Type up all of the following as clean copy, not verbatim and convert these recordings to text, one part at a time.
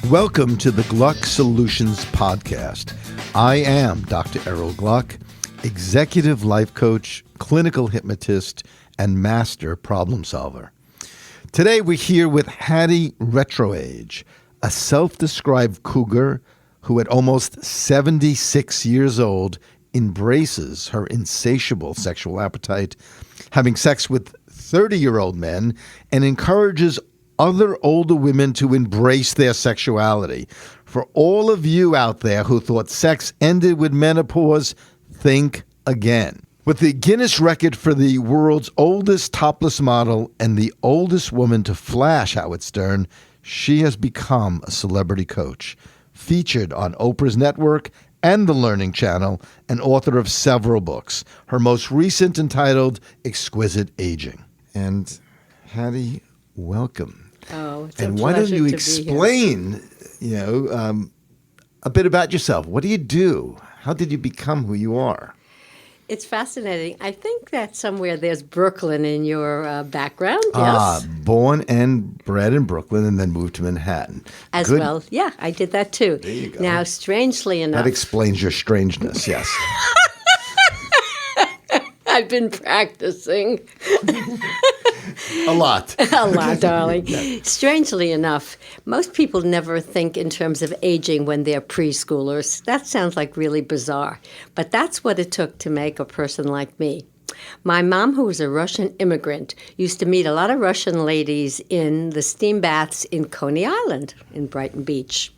Welcome to the Gluck Solutions Podcast. I am Dr. Errol Gluck, executive life coach, clinical hypnotist, and master problem solver. Today we're here with Hattie Retroage, a self-described cougar who at almost 76 years old embraces her insatiable sexual appetite, having sex with 30-year-old men, and encourages other older women to embrace their sexuality. For all of you out there who thought sex ended with menopause, think again. With the Guinness record for the world's oldest topless model and the oldest woman to flash Howard Stern, she has become a celebrity coach, featured on Oprah's network and the Learning Channel, and author of several books, her most recent entitled Exquisite Aging. And Hattie, welcome. Oh, it's and a why don't pleasure you to be explain, a bit about yourself? What do you do? How did you become who you are? It's fascinating. I think that somewhere there's Brooklyn in your background, yes? Born and bred in Brooklyn and then moved to Manhattan. As well. Yeah, I did that too. There you go. Now, strangely enough. That explains your strangeness, yes. I've been practicing. A lot. A lot, darling. Yeah. Strangely enough, most people never think in terms of aging when they're preschoolers. That sounds like really bizarre. But that's what it took to make a person like me. My mom, who was a Russian immigrant, used to meet a lot of Russian ladies in the steam baths in Coney Island in Brighton Beach.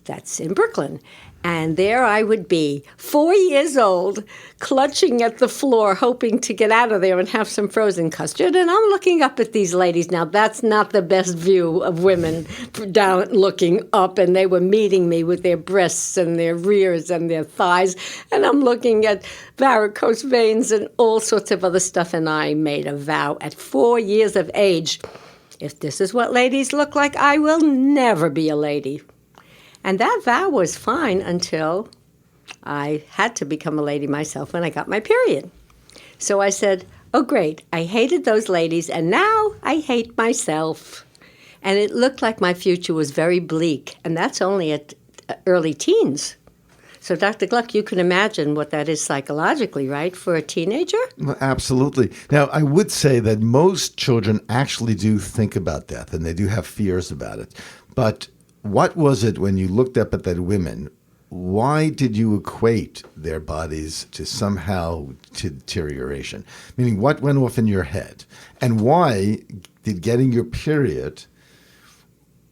That's in Brooklyn. And there I would be, 4 years old, clutching at the floor, hoping to get out of there and have some frozen custard. And I'm looking up at these ladies. Now, that's not the best view of women, down looking up. And they were meeting me with their breasts and their rears and their thighs. And I'm looking at varicose veins and all sorts of other stuff. And I made a vow at 4 years of age, if this is what ladies look like, I will never be a lady. And that vow was fine until I had to become a lady myself when I got my period. So I said, oh, great, I hated those ladies, and now I hate myself. And it looked like my future was very bleak, and that's only at early teens. So, Dr. Gluck, you can imagine what that is psychologically, right, for a teenager? Well, absolutely. Now, I would say that most children actually do think about death, and they do have fears about it. But what was it when you looked up at that women? Why did you equate their bodies to somehow to deterioration? Meaning, what went off in your head? And why did getting your period,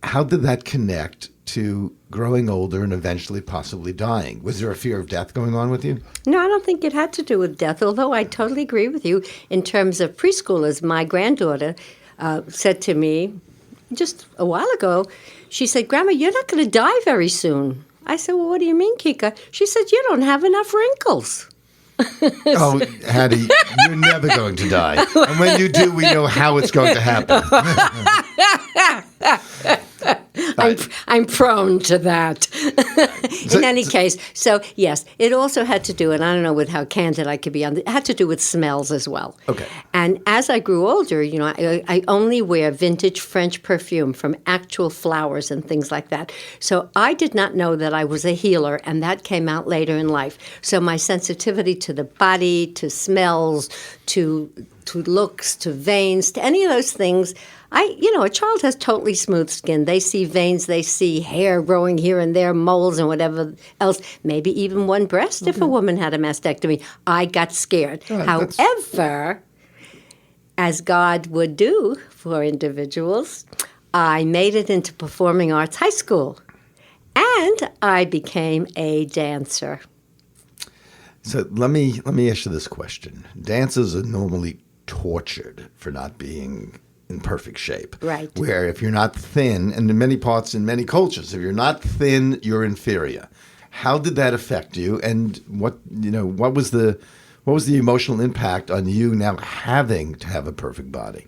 how did that connect to growing older and eventually possibly dying? Was there a fear of death going on with you? No, I don't think it had to do with death, although I totally agree with you. In terms of preschoolers, my granddaughter said to me just a while ago, she said, Grandma, you're not going to die very soon. I said, well, what do you mean, Kika? She said, you don't have enough wrinkles. Oh, Hattie, you're never going to die. And when you do, we know how it's going to happen. I'm prone to that. In any case, so yes, it also had to do, and I don't know with how candid I could be on it had to do with smells as well. Okay. And as I grew older, I only wear vintage French perfume from actual flowers and things like that. So I did not know that I was a healer, and that came out later in life. So my sensitivity to the body, to smells, to looks, to veins, to any of those things. A child has totally smooth skin. They see veins, they see hair growing here and there, moles and whatever else, maybe even one breast if a woman had a mastectomy. I got scared. Right, However, as God would do for individuals, I made it into performing arts high school, and I became a dancer. So let me ask you this question. Dancers are normally tortured for not being in perfect shape. Right. Where if you're not thin, and in many parts, in many cultures, if you're not thin, you're inferior. How did that affect you? And what was the emotional impact on you now having to have a perfect body?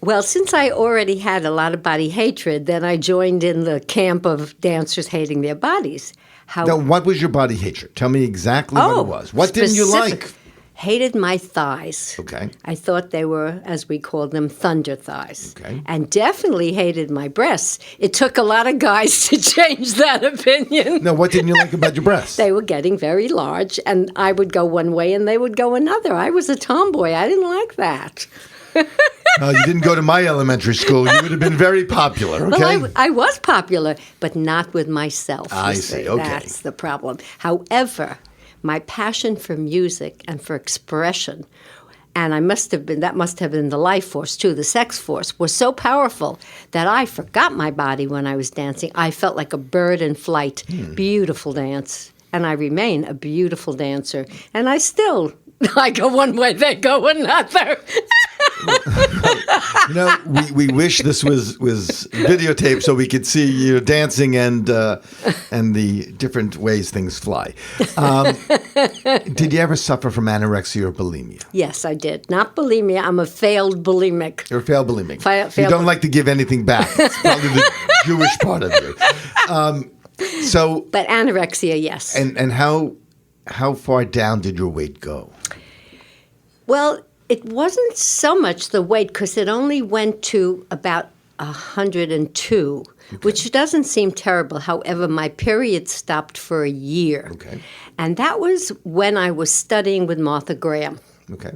Well, since I already had a lot of body hatred, then I joined in the camp of dancers hating their bodies. Now, what was your body hatred? Tell me exactly what it was. What didn't you like? hated my thighs. Okay. I thought they were, as we called them, thunder thighs. Okay. And definitely hated my breasts. It took a lot of guys to change that opinion. No, what didn't you like about your breasts? They were getting very large, and I would go one way and they would go another. I was a tomboy. I didn't like that. You didn't go to my elementary school. You would have been very popular, okay? Well, I was popular, but not with myself. I see, okay. That's the problem. However, my passion for music and for expression, and that must have been the life force too, the sex force, was so powerful that I forgot my body when I was dancing. I felt like a bird in flight. Beautiful dance. And I remain a beautiful dancer. And I go one way, they go another. We wish this was videotaped so we could see you dancing and the different ways things fly. Did you ever suffer from anorexia or bulimia? Yes, I did. Not bulimia. I'm a failed bulimic. You're a failed bulimic. You don't like to give anything back. It's probably the Jewish part of you. But anorexia, yes. And how far down did your weight go? Well, it wasn't so much the weight because it only went to about 102, which doesn't seem terrible. However, my period stopped for a year. Okay. And that was when I was studying with Martha Graham. Okay.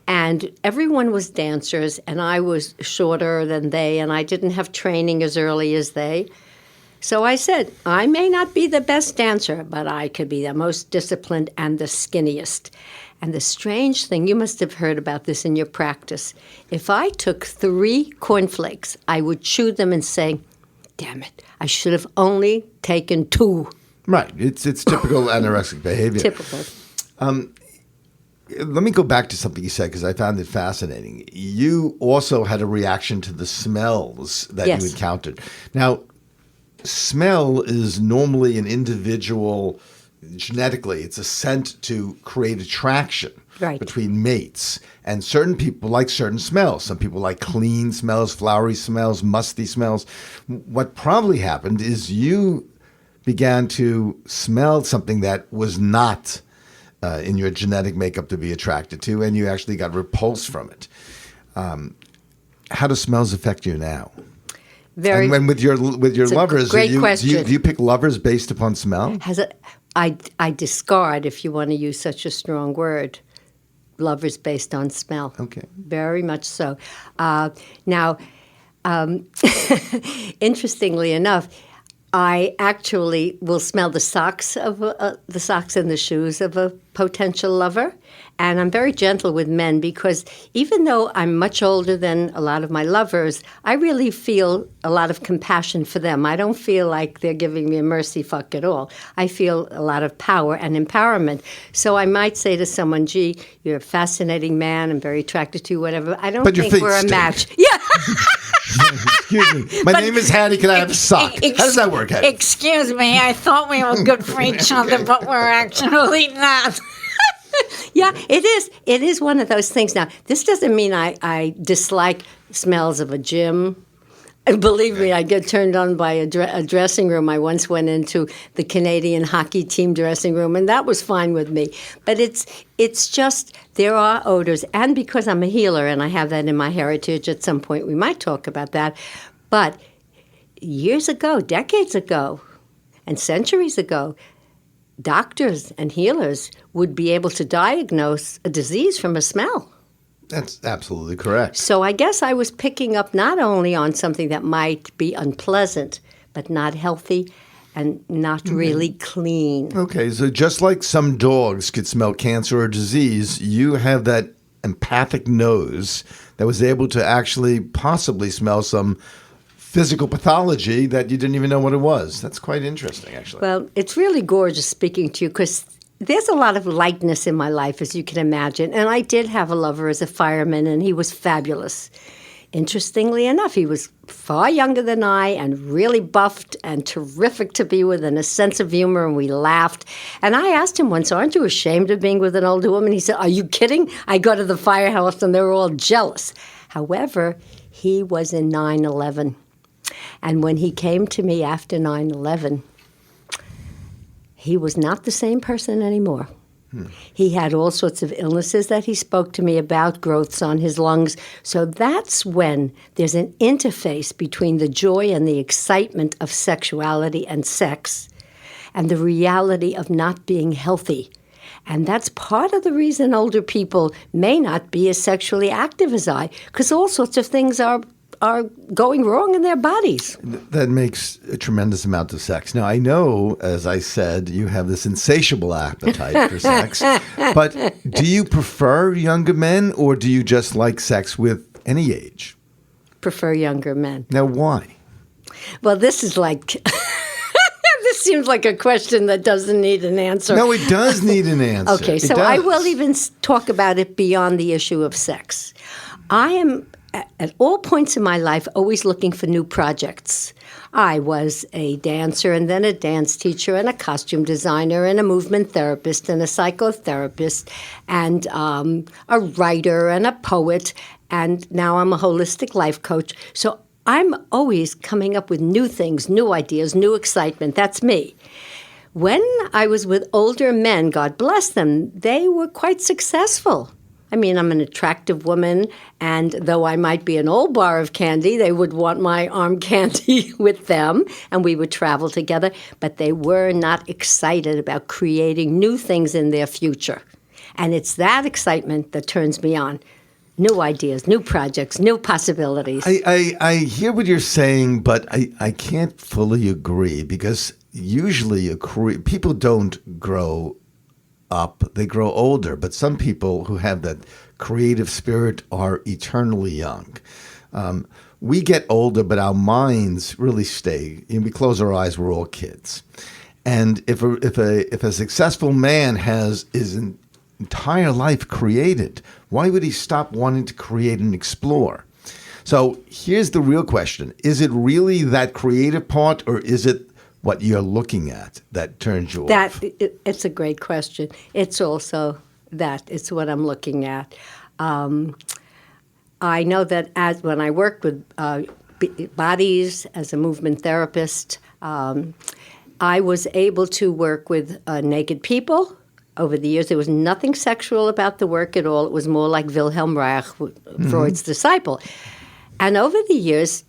And everyone was dancers, and I was shorter than they, and I didn't have training as early as they. So I said, I may not be the best dancer, but I could be the most disciplined and the skinniest. And the strange thing, you must have heard about this in your practice, if I took 3 cornflakes, I would chew them and say, damn it, I should have only taken 2. Right. It's typical anorexic behavior. Typical. Let me go back to something you said because I found it fascinating. You also had a reaction to the smells that Yes. you encountered. Now, smell is normally an individual, genetically, it's a scent to create attraction between mates. And certain people like certain smells. Some people like clean smells, flowery smells, musty smells. What probably happened is you began to smell something that was not in your genetic makeup to be attracted to, and you actually got repulsed from it. How do smells affect you now? And with your lovers, great question. Do you pick lovers based upon smell? I discard, if you want to use such a strong word, lovers based on smell. Okay. Very much so. Now, interestingly enough, I actually will smell the socks and the shoes of a potential lover. And I'm very gentle with men because even though I'm much older than a lot of my lovers, I really feel a lot of compassion for them. I don't feel like they're giving me a mercy fuck at all. I feel a lot of power and empowerment. So I might say to someone, gee, you're a fascinating man, I'm very attracted to you, whatever. I don't think we're a match. Yeah. Excuse me. My name is Hattie. Can I have a sock? How does that work, Hattie? Excuse me. I thought we were good for each other, but we're actually not. Yeah, it is. It is one of those things. Now, this doesn't mean I dislike smells of a gym. And believe me, I get turned on by a dressing room. I once went into the Canadian hockey team dressing room, and that was fine with me. But it's just there are odors. And because I'm a healer and I have that in my heritage, at some point we might talk about that. But years ago, decades ago, and centuries ago, doctors and healers would be able to diagnose a disease from a smell. That's absolutely correct. So I guess I was picking up not only on something that might be unpleasant, but not healthy and not really clean. Okay, so just like some dogs could smell cancer or disease, you have that empathic nose that was able to actually possibly smell some physical pathology that you didn't even know what it was. That's quite interesting, actually. Well, it's really gorgeous speaking to you because there's a lot of lightness in my life, as you can imagine. And I did have a lover as a fireman, and he was fabulous. Interestingly enough, he was far younger than I and really buffed and terrific to be with and a sense of humor, and we laughed. And I asked him once, aren't you ashamed of being with an older woman? He said, are you kidding? I go to the firehouse, and they were all jealous. However, he was in 9/11. And when he came to me after 9/11, he was not the same person anymore. He had all sorts of illnesses that he spoke to me about, growths on his lungs. So that's when there's an interface between the joy and the excitement of sexuality and sex and the reality of not being healthy. And that's part of the reason older people may not be as sexually active as I, because all sorts of things are going wrong in their bodies. That makes a tremendous amount of sex. Now, I know, as I said, you have this insatiable appetite for sex, but do you prefer younger men or do you just like sex with any age? Prefer younger men. Now, why? Well, this is like... This seems like a question that doesn't need an answer. No, it does need an answer. Okay, so I will even talk about it beyond the issue of sex. I am... at all points in my life, always looking for new projects. I was a dancer and then a dance teacher and a costume designer and a movement therapist and a psychotherapist and a writer and a poet. And now I'm a holistic life coach. So I'm always coming up with new things, new ideas, new excitement. That's me. When I was with older men, God bless them, they were quite successful. I mean, I'm an attractive woman, and though I might be an old bar of candy, they would want my arm candy with them, and we would travel together. But they were not excited about creating new things in their future. And it's that excitement that turns me on. New ideas, new projects, new possibilities. I hear what you're saying, but I can't fully agree because usually people don't grow up, they grow older, but some people who have that creative spirit are eternally young. We get older, but our minds really stay. We close our eyes, we're all kids. And if a successful man has his entire life created, why would he stop wanting to create and explore? So here's the real question. Is it really that creative part, or is it what you're looking at that turns you off? It's a great question. It's also that. It's what I'm looking at. I know that when I worked with bodies as a movement therapist, I was able to work with naked people. Over the years, there was nothing sexual about the work at all. It was more like Wilhelm Reich, Freud's disciple. And over the years,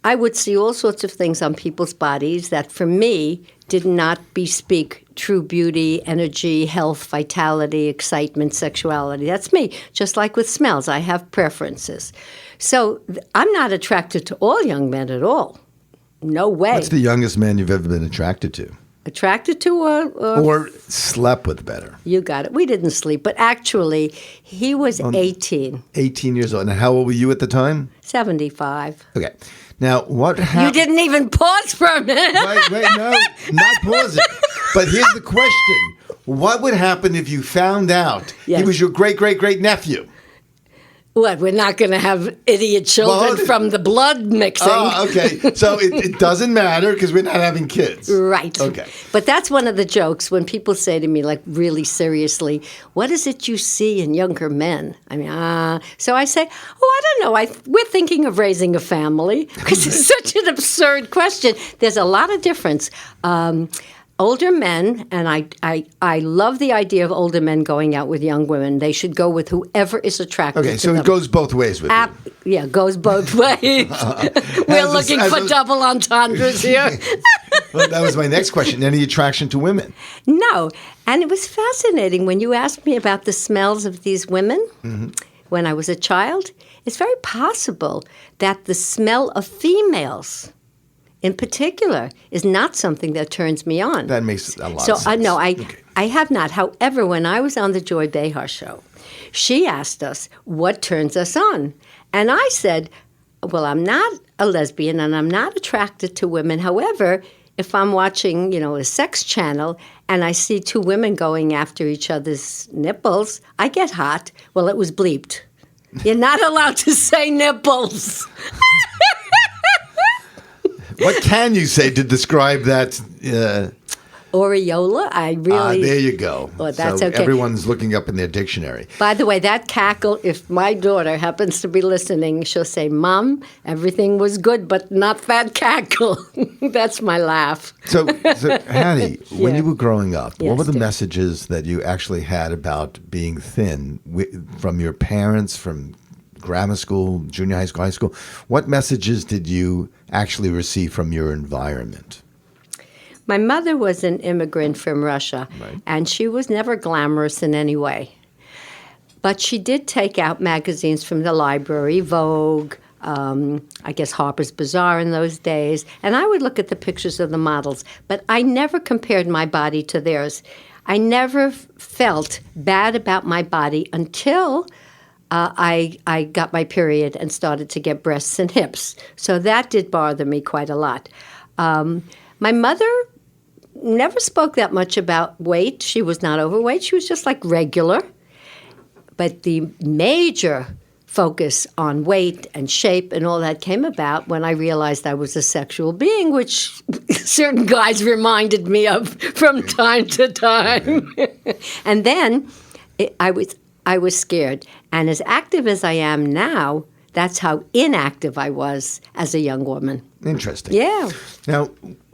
I would see all sorts of things on people's bodies that, for me, did not bespeak true beauty, energy, health, vitality, excitement, sexuality. That's me. Just like with smells, I have preferences. So I'm not attracted to all young men at all. No way. What's the youngest man you've ever been attracted to? Attracted to or slept with better? You got it. We didn't sleep, but actually, he was 18. 18 years old. And how old were you at the time? 75. Okay. Now, what happened? You didn't even pause for a minute. Wait, no, not pausing. But here's the question. What would happen if you found out he was your great-great-great-nephew? What, we're not going to have idiot children from the blood mixing? Oh, okay. So it doesn't matter because we're not having kids. Right. Okay. But that's one of the jokes when people say to me, like, really seriously, what is it you see in younger men? I mean, so I say, I don't know. We're thinking of raising a family because it's such an absurd question. There's a lot of difference. Older men, and I love the idea of older men going out with young women. They should go with whoever is attracted to them. Okay, so it goes both ways with you. Yeah, it goes both ways. We're looking for double entendres here. Well, that was my next question. Any attraction to women? No. And it was fascinating when you asked me about the smells of these women when I was a child. It's very possible that the smell of females in particular is not something that turns me on. That makes a lot of sense. So, no, I have not. However, when I was on the Joy Behar show, she asked us, what turns us on? And I said, well, I'm not a lesbian and I'm not attracted to women. However, if I'm watching, a sex channel and I see two women going after each other's nipples, I get hot. Well, it was bleeped. You're not allowed to say nipples. What can you say to describe that Aureola, I really... There you go. Well, that's so okay. Everyone's looking up in their dictionary. By the way, that cackle, if my daughter happens to be listening, she'll say, Mom, everything was good, but not that cackle. That's my laugh. So Hattie, when Yeah. you were growing up, what Yes, were the dear. messages that you actually had about being thin from your parents, from grammar school, junior high school, high school? What messages did you actually receive from your environment? My mother was an immigrant from Russia, Right. and she was never glamorous in any way. But she did take out magazines from the library, Vogue, I guess Harper's Bazaar in those days, and I would look at the pictures of the models, but I never compared my body to theirs. I never felt bad about my body until I got my period and started to get breasts and hips. So that did bother me quite a lot. My mother never spoke that much about weight. She was not overweight. She was just like regular. But the major focus on weight and shape and all that came about when I realized I was a sexual being, which certain guys reminded me of from time to time. And then I was scared. And as active as I am now, that's how inactive I was as a young woman. Interesting. Yeah. Now,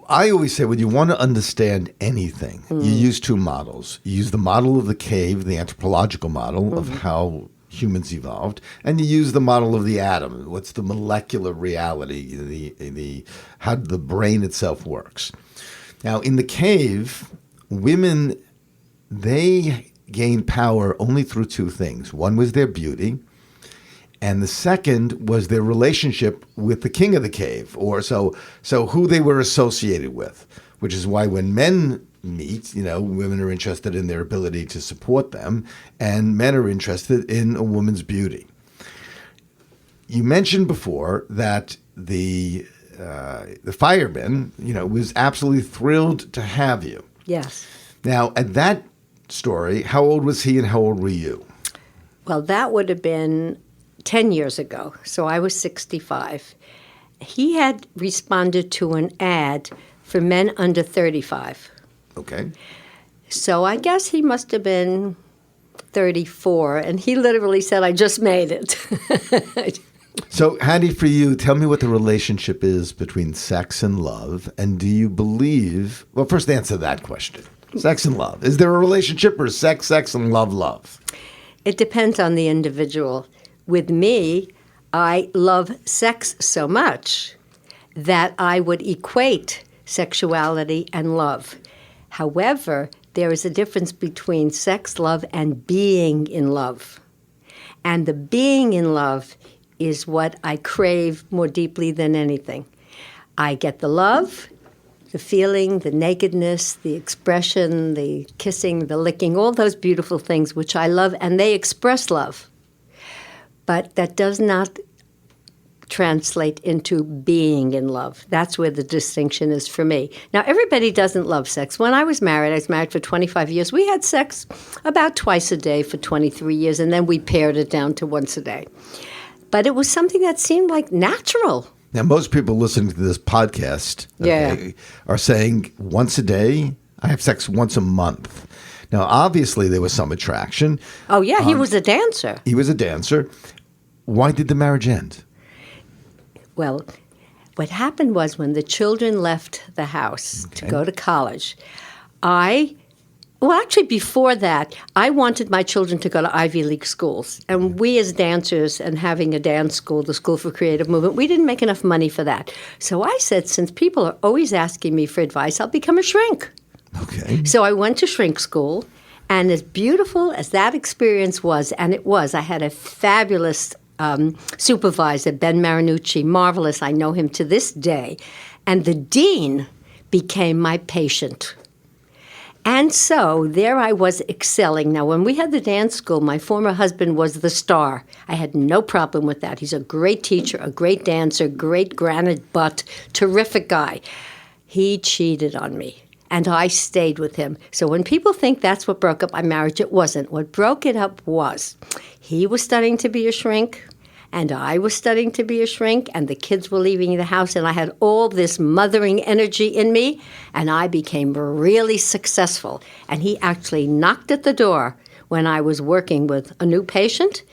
I always say when you want to understand anything, you use two models. You use the model of the cave, the anthropological model of how humans evolved, and you use the model of the atom. What's the molecular reality, the how the brain itself works. Now, in the cave, women, they gained power only through two things. One was their beauty, and the second was their relationship with the king of the cave, or so who they were associated with, which is why when men meet, women are interested in their ability to support them, and men are interested in a woman's beauty. You mentioned before that the fireman, was absolutely thrilled to have you. Yes. Now, at that story, how old was he and how old were you? Well, that would have been 10 years ago, so I was 65. He had responded to an ad for men under 35. Okay. So I guess he must have been 34, and he literally said, I just made it. So, Hattie, for you, tell me what the relationship is between sex and love, and do you believe, well, first answer that question. Sex and love. Is there a relationship, or sex, and love? It depends on the individual. With me, I love sex so much that I would equate sexuality and love. However, there is a difference between sex, love, and being in love. And the being in love is what I crave more deeply than anything. I get the love, the feeling, the nakedness, the expression, the kissing, the licking, all those beautiful things which I love, and they express love. But that does not translate into being in love. That's where the distinction is for me. Now, everybody doesn't love sex. When I was married for 25 years. We had sex about twice a day for 23 years, and then we pared it down to once a day. But it was something that seemed like natural. Now, most people listening to this podcast are saying once a day, I have sex once a month. Now, obviously, there was some attraction. Oh, yeah, he was a dancer. He was a dancer. Why did the marriage end? Well, what happened was when the children left the house to go to college, actually before that, I wanted my children to go to Ivy League schools. And we as dancers and having a dance school, the School for Creative Movement, we didn't make enough money for that. So I said, since people are always asking me for advice, I'll become a shrink. Okay. So I went to shrink school, and as beautiful as that experience was, and it was, I had a fabulous supervisor, Ben Marinucci, marvelous. I know him to this day. And the dean became my patient. And so there I was excelling. Now, when we had the dance school, my former husband was the star. I had no problem with that. He's a great teacher, a great dancer, great granite butt, terrific guy. He cheated on me. And I stayed with him. So when people think that's what broke up my marriage, it wasn't. What broke it up was he was studying to be a shrink, And I was studying to be a shrink, and the kids were leaving the house, and I had all this mothering energy in me, and I became really successful. And he actually knocked at the door when I was working with a new patient.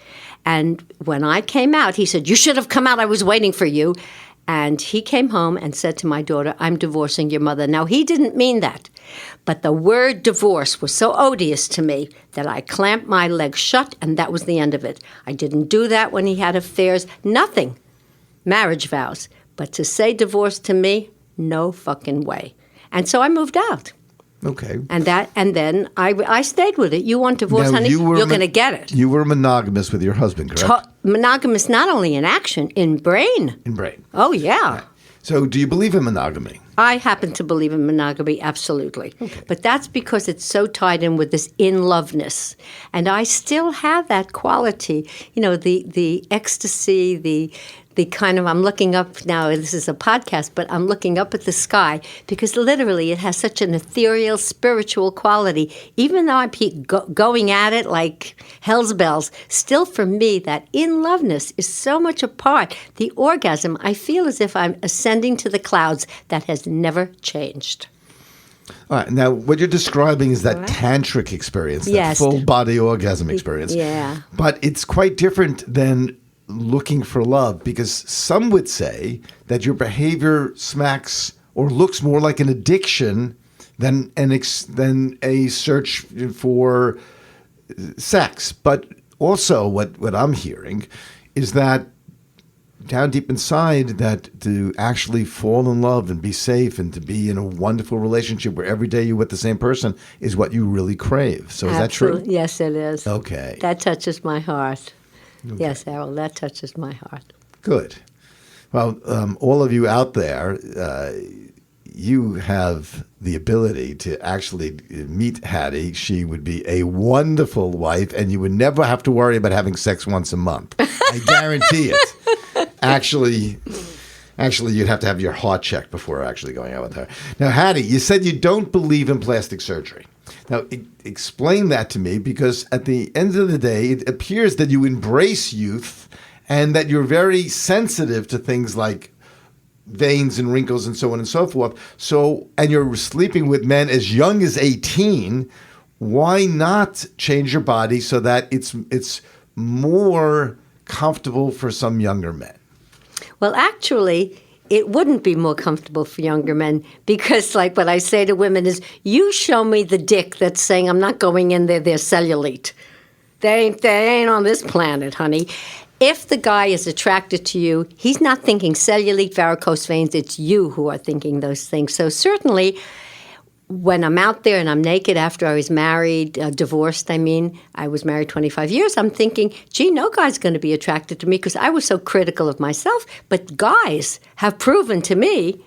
And when I came out, he said, "You should have come out. I was waiting for you." And he came home and said to my daughter, "I'm divorcing your mother." Now, he didn't mean that. But the word divorce was so odious to me that I clamped my legs shut, and that was the end of it. I didn't do that when he had affairs. Nothing. Marriage vows. But to say divorce to me, no fucking way. And so I moved out. Okay. And then I stayed with it. You want divorce, Now, honey? You're going to get it. You were monogamous with your husband, correct? Monogamous not only in action, in brain. In brain. Oh, yeah. So do you believe in monogamy? I happen to believe in monogamy, absolutely. Okay. But that's because it's so tied in with this in-loveness. And I still have that quality, the ecstasy, the kind of, I'm looking up now, this is a podcast, but I'm looking up at the sky because literally it has such an ethereal, spiritual quality. Even though I keep going at it like hell's bells, still for me, that in-loveness is so much a part. The orgasm, I feel as if I'm ascending to the clouds. That has never changed. All right. Now, what you're describing is that tantric experience, that Yes. full-body orgasm experience. Yeah. But it's quite different than looking for love, because some would say that your behavior smacks or looks more like an addiction than a search for sex. But also what I'm hearing is that down deep inside, that to actually fall in love and be safe and to be in a wonderful relationship where every day you're with the same person is what you really crave. So is that true? Yes, it is. Okay. That touches my heart. Okay. Yes, Errol, that touches my heart. Good. Well, all of you out there, you have the ability to actually meet Hattie. She would be a wonderful wife, and you would never have to worry about having sex once a month. I guarantee it. Actually, you'd have to have your heart checked before actually going out with her. Now, Hattie, you said you don't believe in plastic surgery. Now, explain that to me, because at the end of the day, it appears that you embrace youth and that you're very sensitive to things like veins and wrinkles and so on and so forth. So, and you're sleeping with men as young as 18. Why not change your body so that it's more comfortable for some younger men? Well, actually, it wouldn't be more comfortable for younger men because, like what I say to women is, you show me the dick that's saying I'm not going in there, they're cellulite. They ain't on this planet, honey. If the guy is attracted to you, he's not thinking cellulite, varicose veins. It's you who are thinking those things. So certainly, when I'm out there and I'm naked after I was married, divorced, I was married 25 years, I'm thinking, gee, no guy's going to be attracted to me because I was so critical of myself. But guys have proven to me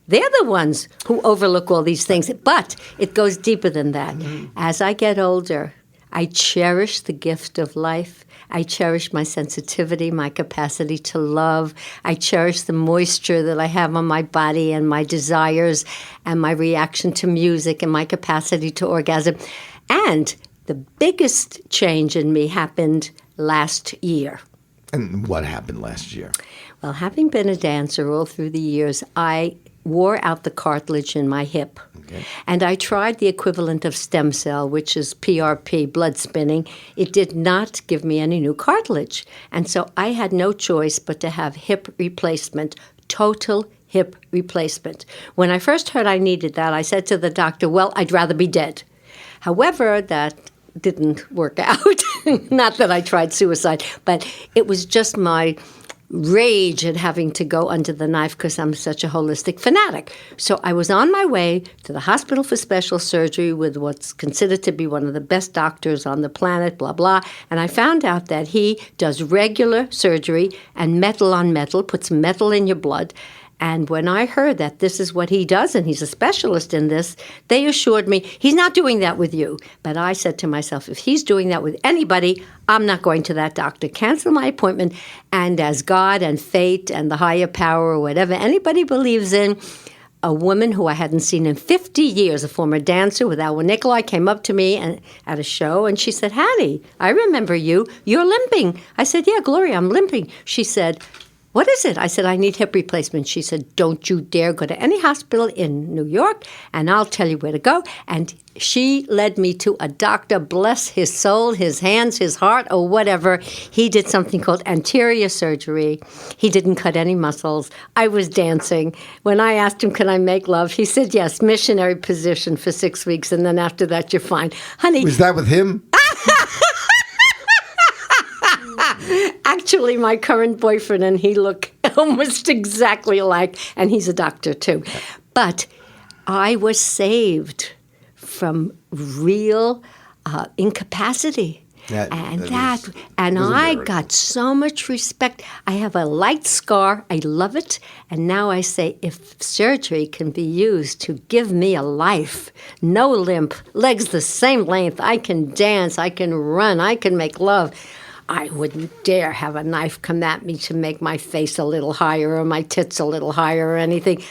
they're the ones who overlook all these things. But it goes deeper than that. Mm-hmm. As I get older, I cherish the gift of life. I cherish my sensitivity, my capacity to love. I cherish the moisture that I have on my body and my desires and my reaction to music and my capacity to orgasm. And the biggest change in me happened last year. And what happened last year? Well, having been a dancer all through the years, I wore out the cartilage in my hip. Okay. And I tried the equivalent of stem cell, which is PRP, blood spinning. It did not give me any new cartilage. And so I had no choice but to have hip replacement, total hip replacement. When I first heard I needed that, I said to the doctor, well, I'd rather be dead. However, that didn't work out. Not that I tried suicide, but it was just my rage at having to go under the knife because I'm such a holistic fanatic. So I was on my way to the hospital for special surgery with what's considered to be one of the best doctors on the planet, blah, blah. And I found out that he does regular surgery and metal on metal, puts metal in your blood. And when I heard that this is what he does, and he's a specialist in this, they assured me, he's not doing that with you. But I said to myself, if he's doing that with anybody, I'm not going to that doctor. Cancel my appointment. And as God and fate and the higher power or whatever anybody believes in, a woman who I hadn't seen in 50 years, a former dancer with Alwyn Nicolai, came up to me at a show, and she said, Hattie, I remember you. You're limping. I said, yeah, Gloria, I'm limping. She said, what is it? I said, I need hip replacement. She said, don't you dare go to any hospital in New York, and I'll tell you where to go. And she led me to a doctor, bless his soul, his hands, his heart, or whatever. He did something called anterior surgery. He didn't cut any muscles. I was dancing. When I asked him, can I make love? He said, yes, missionary position for 6 weeks, and then after that, you're fine. Honey. Was that with him? Actually, my current boyfriend and he look almost exactly alike, and he's a doctor too. But I was saved from real incapacity. I got so much respect. I have a light scar. I love it. And now I say, if surgery can be used to give me a life, no limp, legs the same length, I can dance, I can run, I can make love, I wouldn't dare have a knife come at me to make my face a little higher or my tits a little higher or anything.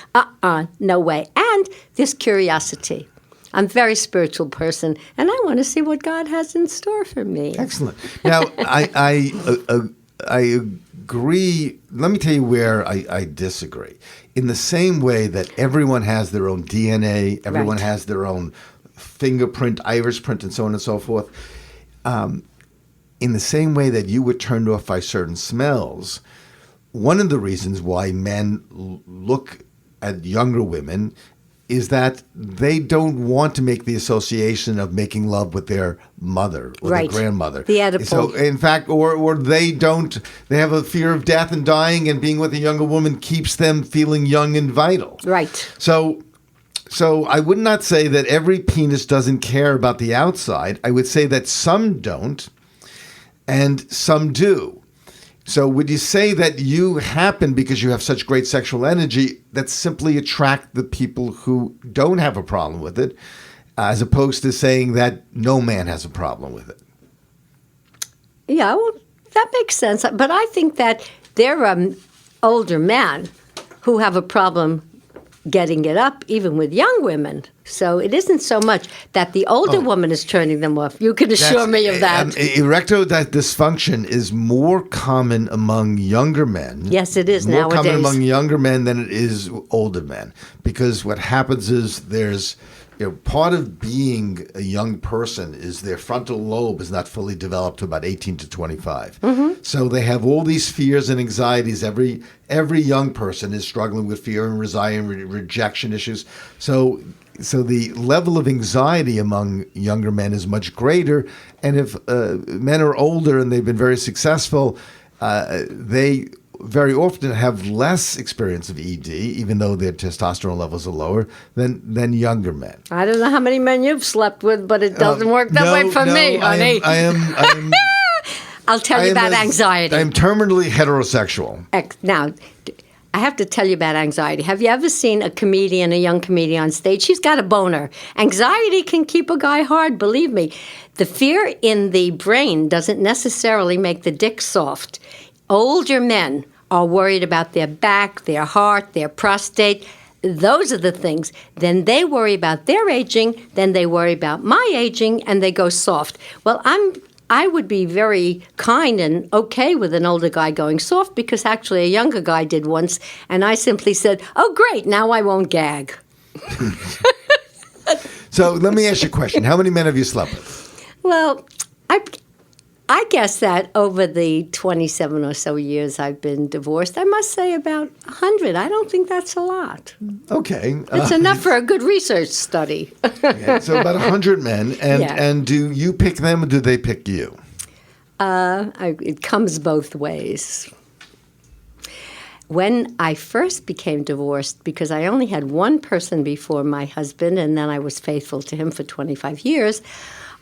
No way. And this curiosity. I'm a very spiritual person, and I want to see what God has in store for me. Excellent. Now, I agree. Let me tell you where I disagree. In the same way that everyone has their own DNA, everyone has their own fingerprint, iris print, and so on and so forth. In the same way that you were turned off by certain smells, one of the reasons why men look at younger women is that they don't want to make the association of making love with their mother or their grandmother. The Oedipal. So, in fact, or they have a fear of death and dying, and being with a younger woman keeps them feeling young and vital. Right. So I would not say that every penis doesn't care about the outside. I would say that some don't and some do. So would you say that you happen, because you have such great sexual energy, that simply attract the people who don't have a problem with it, as opposed to saying that no man has a problem with it? Yeah, well, that makes sense. But I think that there are older men who have a problem getting it up, even with young women. So it isn't so much that the older woman is turning them off. You can assure me of that. Erectile dysfunction is more common among younger men. Yes, it is nowadays. More common among younger men than it is older men. Because what happens is there's, part of being a young person is their frontal lobe is not fully developed to about 18 to 25. Mm-hmm. So they have all these fears and anxieties. Every young person is struggling with fear and anxiety and rejection issues. So the level of anxiety among younger men is much greater. And if men are older and they've been very successful, they very often have less experience of ED, even though their testosterone levels are lower than younger men. I don't know how many men you've slept with, but it doesn't work that way for me, honey. I am I'll tell you about anxiety. I'm terminally heterosexual. Now, I have to tell you about anxiety. Have you ever seen a young comedian on stage? She's got a boner. Anxiety can keep a guy hard, believe me. The fear in the brain doesn't necessarily make the dick soft. Older men are worried about their back, their heart, their prostate. Those are the things. Then they worry about their aging. Then they worry about my aging, and they go soft. Well, I would be very kind and okay with an older guy going soft, because actually a younger guy did once, and I simply said, oh, great, now I won't gag. So let me ask you a question. How many men have you slept with? Well, I guess that over the 27 or so years I've been divorced, I must say about 100. I don't think that's a lot. Okay. It's enough for a good research study. Yeah, so about 100 men. And do you pick them or do they pick you? It comes both ways. When I first became divorced, because I only had one person before my husband, and then I was faithful to him for 25 years,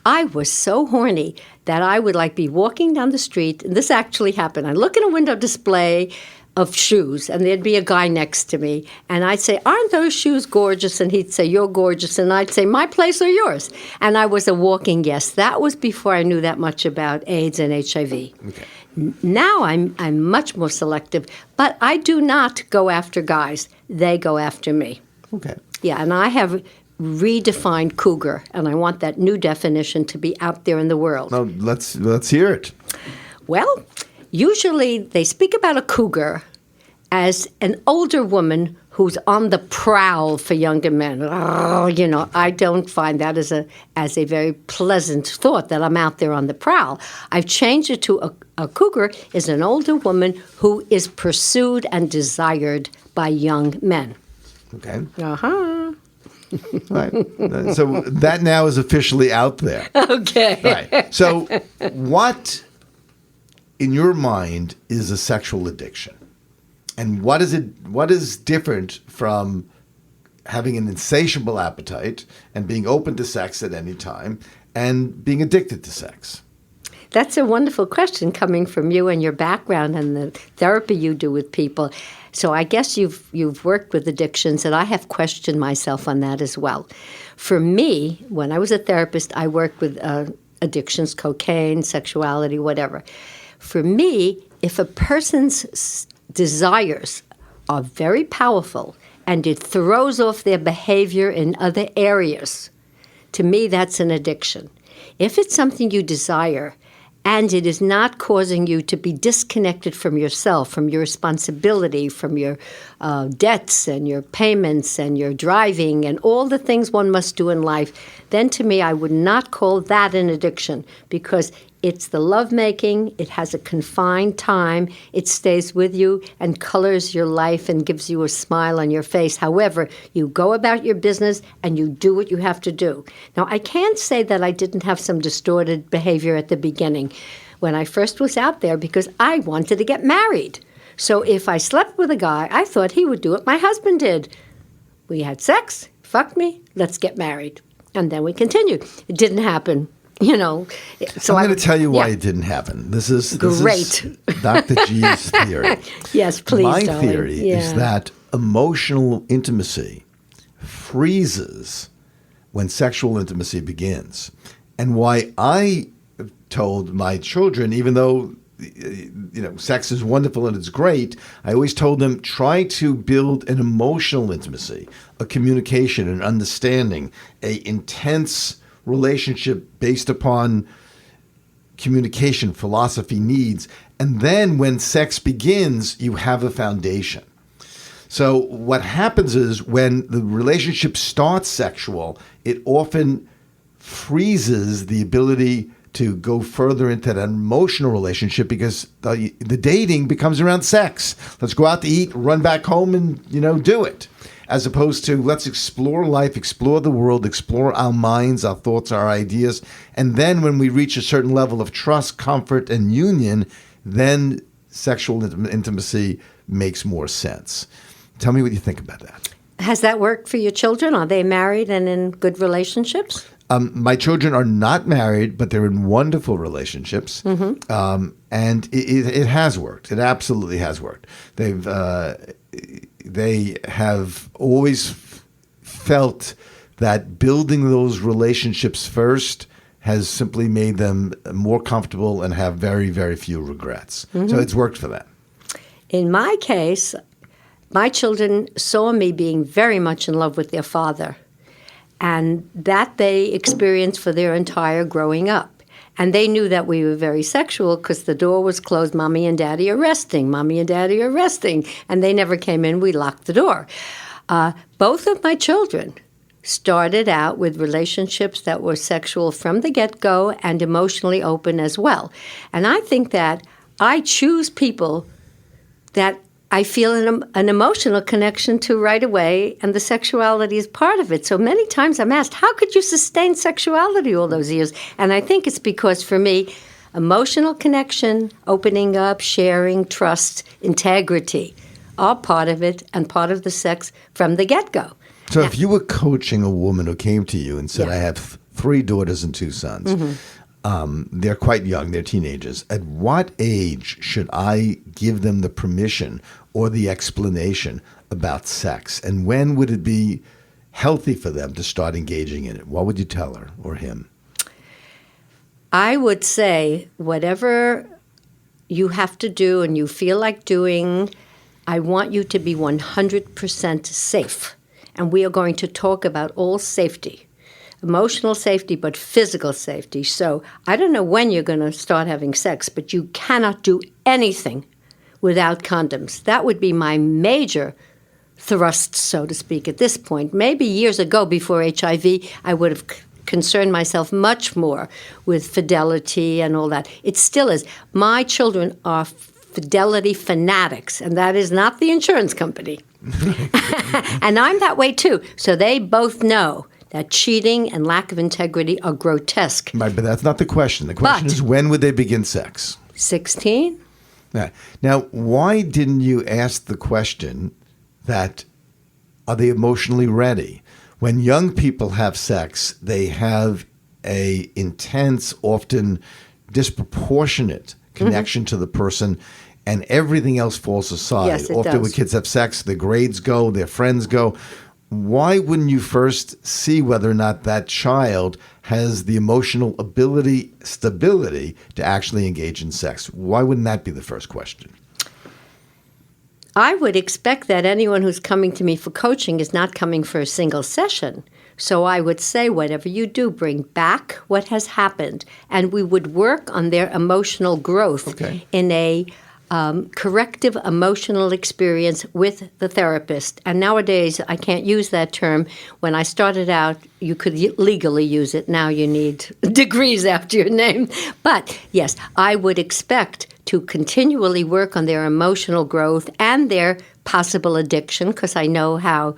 I was so horny that I would be walking down the street, and this actually happened. I'd look in a window display of shoes, and there'd be a guy next to me, and I'd say, aren't those shoes gorgeous? And he'd say, you're gorgeous. And I'd say, my place or yours? And I was a walking yes. That was before I knew that much about AIDS and HIV. Okay. Now I'm much more selective, but I do not go after guys. They go after me. Okay. Yeah, and I have redefined cougar, and I want that new definition to be out there in the world. Well, let's hear it. Well, usually they speak about a cougar as an older woman who's on the prowl for younger men. Oh, I don't find that as a very pleasant thought that I'm out there on the prowl. I've changed it to a cougar is an older woman who is pursued and desired by young men. Okay. Uh-huh. Right. So that now is officially out there. Okay. Right. So what, in your mind, is a sexual addiction? And what is different from having an insatiable appetite and being open to sex at any time and being addicted to sex? That's a wonderful question coming from you and your background and the therapy you do with people. So I guess you've worked with addictions, and I have questioned myself on that as well. For me, when I was a therapist, I worked with addictions, cocaine, sexuality, whatever. For me, if a person's desires are very powerful and it throws off their behavior in other areas, to me, that's an addiction. If it's something you desire and it is not causing you to be disconnected from yourself, from your responsibility, from your debts and your payments and your driving and all the things one must do in life, then to me I would not call that an addiction, because it's the lovemaking, it has a confined time, it stays with you and colors your life and gives you a smile on your face. However, you go about your business and you do what you have to do. Now, I can't say that I didn't have some distorted behavior at the beginning when I first was out there, because I wanted to get married. So if I slept with a guy, I thought he would do what my husband did. We had sex, fucked me, let's get married. And then we continued. It didn't happen. So I'm going to tell you why it didn't happen. This is Dr. G's theory. Yes, please, My darling. theory is that emotional intimacy freezes when sexual intimacy begins. And why I told my children, even though sex is wonderful and it's great, I always told them, try to build an emotional intimacy, a communication, an understanding, a intense relationship based upon communication, philosophy, needs. And then when sex begins, you have a foundation. So what happens is when the relationship starts sexual, it often freezes the ability to go further into that emotional relationship, because the dating becomes around sex. Let's go out to eat, run back home and, do it. As opposed to let's explore life, explore the world, explore our minds, our thoughts, our ideas. And then when we reach a certain level of trust, comfort, and union, then sexual intimacy makes more sense. Tell me what you think about that. Has that worked for your children? Are they married and in good relationships? My children are not married, but they're in wonderful relationships. Mm-hmm. And it has worked. It absolutely has worked. They have always felt that building those relationships first has simply made them more comfortable and have very, very few regrets. Mm-hmm. So it's worked for them. In my case, my children saw me being very much in love with their father, and that they experienced for their entire growing up. And they knew that we were very sexual because the door was closed. Mommy and Daddy are resting. Mommy and Daddy are resting. And they never came in. We locked the door. Both of my children started out with relationships that were sexual from the get-go and emotionally open as well. And I think that I choose people that I feel an emotional connection to right away, and the sexuality is part of it. So many times I'm asked, how could you sustain sexuality all those years? And I think it's because, for me, emotional connection, opening up, sharing, trust, integrity are part of it and part of the sex from the get-go. So if you were coaching a woman who came to you and said, I have 3 daughters and 2 sons, they're quite young, they're teenagers. At what age should I give them the permission or the explanation about sex? And when would it be healthy for them to start engaging in it? What would you tell her or him? I would say whatever you have to do and you feel like doing, I want you to be 100% safe. and we are going to talk about all safety. Emotional safety, but physical safety. So I don't know when you're going to start having sex, but you cannot do anything without condoms. That would be my major thrust, so to speak, at this point. Maybe years ago, before HIV, I would have concerned myself much more with fidelity and all that. It still is. My children are fidelity fanatics, and that is not the insurance company. And I'm that way too. So they both know that cheating and lack of integrity are grotesque. Right, but that's not the question. The question is, when would they begin sex? 16? Yeah. Now, why didn't you ask the question that, are they emotionally ready? When young people have sex, they have a intense, often disproportionate connection to the person, and everything else falls aside. Yes, it often does. when kids have sex, their grades go, their friends go. Why wouldn't you first see whether or not that child has the emotional stability to actually engage in sex? Why wouldn't that be the first question? I would expect that anyone who's coming to me for coaching is not coming for a single session. So I would say, whatever you do, bring back what has happened, and we would work on their emotional growth in a corrective emotional experience with the therapist. And nowadays, I can't use that term. When I started out, you could legally use it. Now you need degrees after your name. But yes, I would expect to continually work on their emotional growth and their possible addiction, because I know how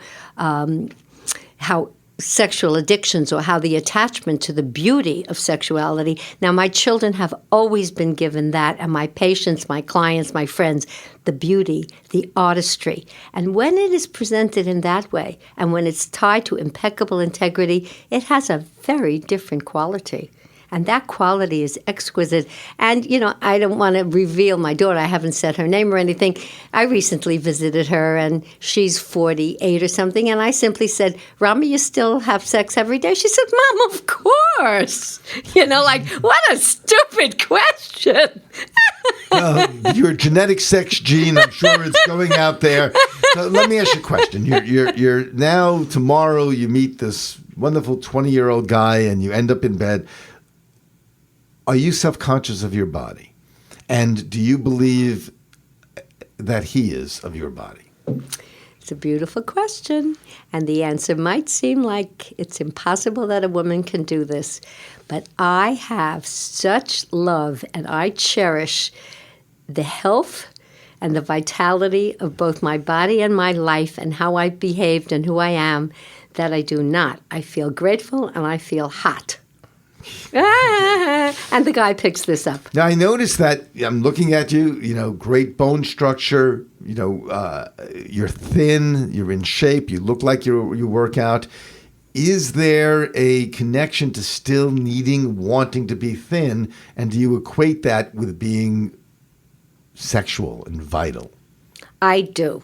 sexual addictions, or how the attachment to the beauty of sexuality. Now, my children have always been given that, and my patients, my clients, my friends, the beauty, the artistry. And when it is presented in that way, and when it's tied to impeccable integrity, it has a very different quality. And that quality is exquisite. And, I don't want to reveal my daughter. I haven't said her name or anything. I recently visited her, and she's 48 or something. And I simply said, Rami, you still have sex every day? She said, Mom, of course. What a stupid question. Your genetic sex gene, I'm sure it's going out there. So let me ask you a question. You're now, tomorrow, you meet this wonderful 20-year-old guy, and you end up in bed. Are you self-conscious of your body? And do you believe that he is of your body? It's a beautiful question. And the answer might seem like it's impossible that a woman can do this. But I have such love, and I cherish the health and the vitality of both my body and my life, and how I've behaved and who I am, that I do not. I feel grateful and I feel hot. And the guy picks this up. Now, I noticed that I'm looking at you, great bone structure, you're thin, you're in shape, you look like you work out. Is there a connection to still wanting to be thin? And do you equate that with being sexual and vital? I do.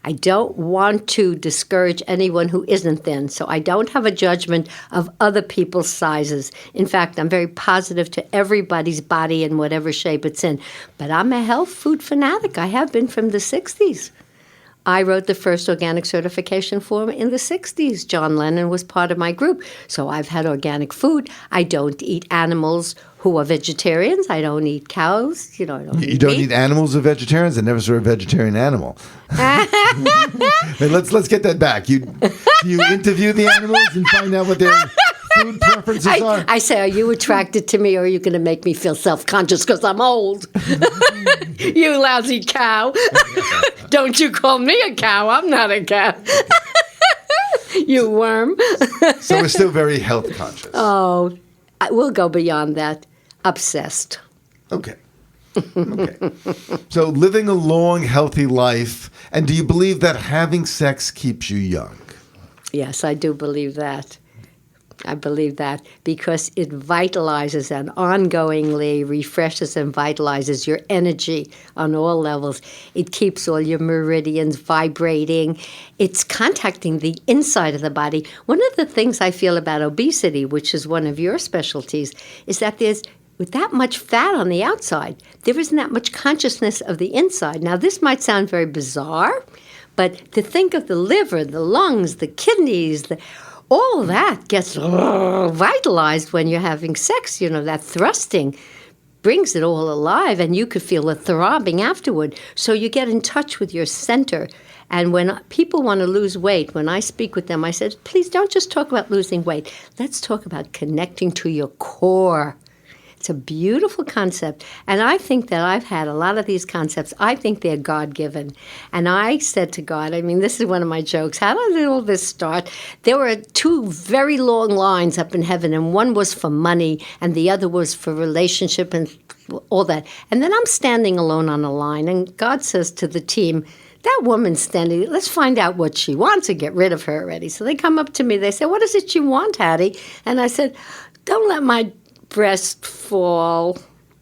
I don't want to discourage anyone who isn't thin, so I don't have a judgment of other people's sizes. In fact, I'm very positive to everybody's body in whatever shape it's in. But I'm a health food fanatic. I have been from the 60s. I wrote the first organic certification form in the 60s. John Lennon was part of my group. So I've had organic food. I don't eat animals who are vegetarians. I don't eat cows. I don't You don't eat animals of vegetarians? I never saw a vegetarian animal. Hey, let's get that back. Do you interview the animals and find out what their food preferences are? I say, are you attracted to me, or are you going to make me feel self-conscious because I'm old? You lousy cow. Don't you call me a cow. I'm not a cow. You worm. So we're still very health conscious. Oh, we'll go beyond that. Obsessed. Okay. So living a long, healthy life. And do you believe that having sex keeps you young? Yes, I do believe that. I believe that because it vitalizes and ongoingly refreshes and vitalizes your energy on all levels. It keeps all your meridians vibrating. It's contacting the inside of the body. One of the things I feel about obesity, which is one of your specialties, is that with that much fat on the outside, there isn't that much consciousness of the inside. Now, this might sound very bizarre, But to think of the liver, the lungs, the kidneys, all that gets vitalized when you're having sex. That thrusting brings it all alive, and you could feel the throbbing afterward. So you get in touch with your center. And when people want to lose weight, when I speak with them, I said, please don't just talk about losing weight. Let's talk about connecting to your core. It's a beautiful concept. And I think that I've had a lot of these concepts. I think they're God-given. And I said to God, this is one of my jokes, how did all this start? There were 2 very long lines up in heaven, and one was for money, and the other was for relationship and all that. And then I'm standing alone on a line, and God says to the team, that woman's standing, let's find out what she wants and get rid of her already. So they come up to me, they say, what is it you want, Hattie? And I said, don't let my breast fall.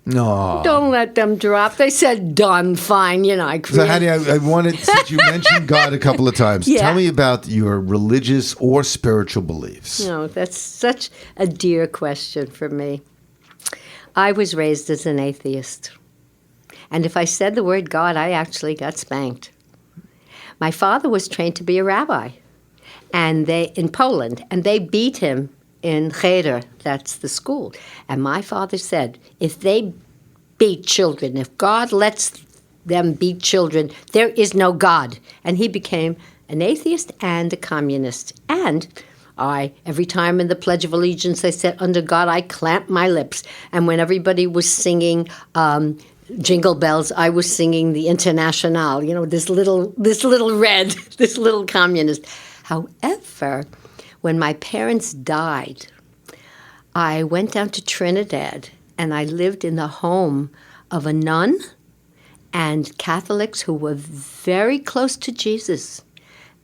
No. Don't let them drop. They said, done, fine. So, Hattie, I wanted, since you mentioned God a couple of times, tell me about your religious or spiritual beliefs. No, that's such a dear question for me. I was raised as an atheist. And if I said the word God, I actually got spanked. My father was trained to be a rabbi in Poland, and they beat him in Cheder, that's the school. And my father said, if they beat children, if God lets them beat children, there is no God. And he became an atheist and a communist. And every time in the Pledge of Allegiance they said, under God, I clamped my lips. And when everybody was singing Jingle Bells, I was singing the Internationale, this little red, this little communist. However, when my parents died, I went down to Trinidad, and I lived in the home of a nun and Catholics who were very close to Jesus.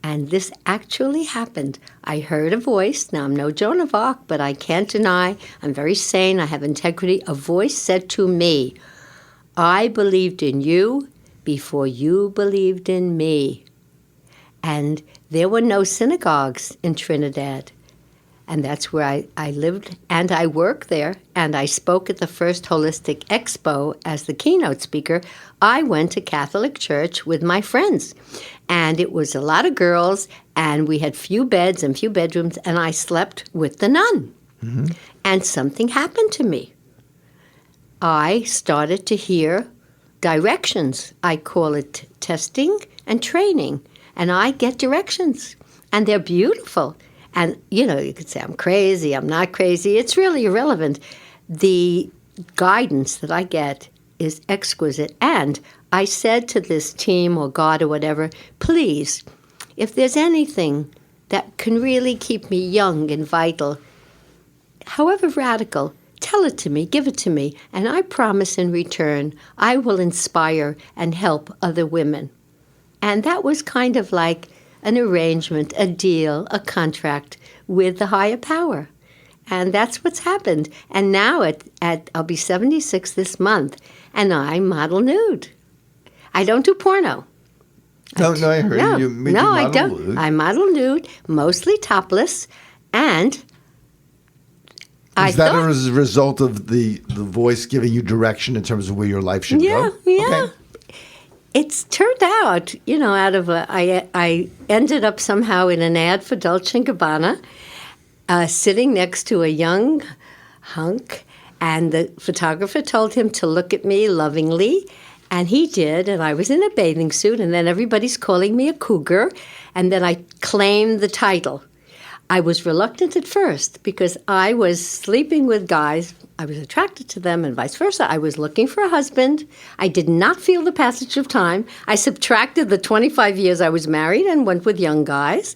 And this actually happened. I heard a voice. Now, I'm no Joan of Arc, but I can't deny I'm very sane. I have integrity. A voice said to me, I believed in you before you believed in me. And there were no synagogues in Trinidad. And that's where I lived, and I worked there, and I spoke at the first Holistic Expo as the keynote speaker. I went to Catholic church with my friends, and it was a lot of girls, and we had few beds and few bedrooms, and I slept with the nun. Mm-hmm. And something happened to me. I started to hear directions. I call it testing and training, and I get directions, and they're beautiful. And, you could say I'm crazy, I'm not crazy. It's really irrelevant. The guidance that I get is exquisite. And I said to this team or God or whatever, please, if there's anything that can really keep me young and vital, however radical, tell it to me, give it to me. And I promise in return, I will inspire and help other women. And that was kind of like an arrangement, a deal, a contract with the higher power. And that's what's happened. And now I'll be 76 this month, and I model nude. I don't do porno. No, I heard you. No, I don't. Nude. I model nude, mostly topless, and Is that a result of the voice giving you direction in terms of where your life should go? Yeah. Okay. It's turned out, I ended up somehow in an ad for Dolce & Gabbana, sitting next to a young hunk, and the photographer told him to look at me lovingly, and he did, and I was in a bathing suit, and then everybody's calling me a cougar, and then I claimed the title. I was reluctant at first because I was sleeping with guys. I was attracted to them and vice versa. I was looking for a husband. I did not feel the passage of time. I subtracted the 25 years I was married and went with young guys.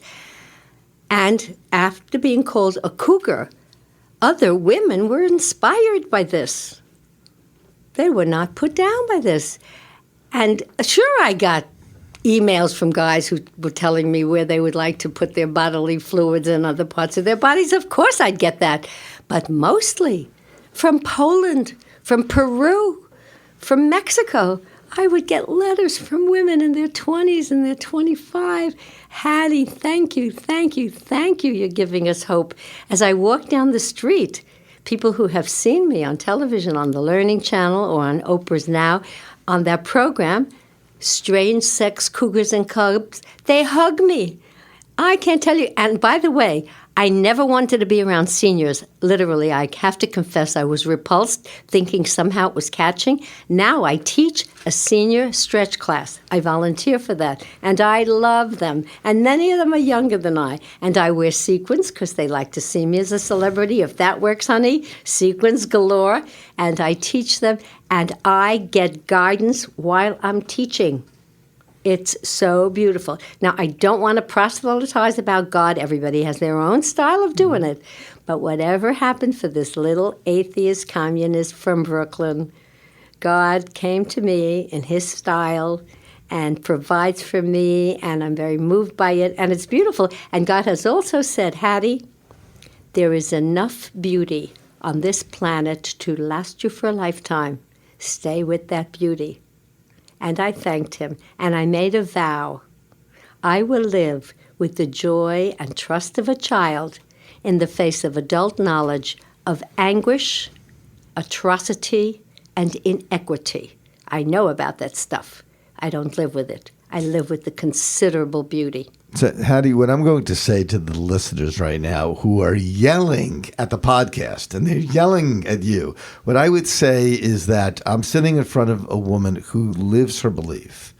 And after being called a cougar, other women were inspired by this. They were not put down by this. And sure, I got emails from guys who were telling me where they would like to put their bodily fluids in other parts of their bodies. Of course I'd get that. But mostly from Poland, from Peru, from Mexico, I would get letters from women in their 20s and their 25. Hattie, thank you, thank you, thank you. You're giving us hope. As I walk down the street, people who have seen me on television, on the Learning Channel or on Oprah's Now, on that program, strange sex cougars and cubs, they hug me. I can't tell you. And by the way, I never wanted to be around seniors. Literally, I have to confess I was repulsed, thinking somehow it was catching. Now I teach a senior stretch class. I volunteer for that, and I love them. And many of them are younger than I. And I wear sequins because they like to see me as a celebrity. If that works, honey, sequins galore. And I teach them, and I get guidance while I'm teaching. It's so beautiful. Now, I don't want to proselytize about God. Everybody has their own style of doing it. But whatever happened for this little atheist communist from Brooklyn, God came to me in his style and provides for me, and I'm very moved by it, and it's beautiful. And God has also said, Hattie, there is enough beauty on this planet to last you for a lifetime. Stay with that beauty. And I thanked him, and I made a vow. I will live with the joy and trust of a child in the face of adult knowledge of anguish, atrocity, and inequity. I know about that stuff. I don't live with it. I live with the considerable beauty. So, Hattie, what I'm going to say to the listeners right now who are yelling at the podcast, and they're yelling at you, what I would say is that I'm sitting in front of a woman who lives her belief,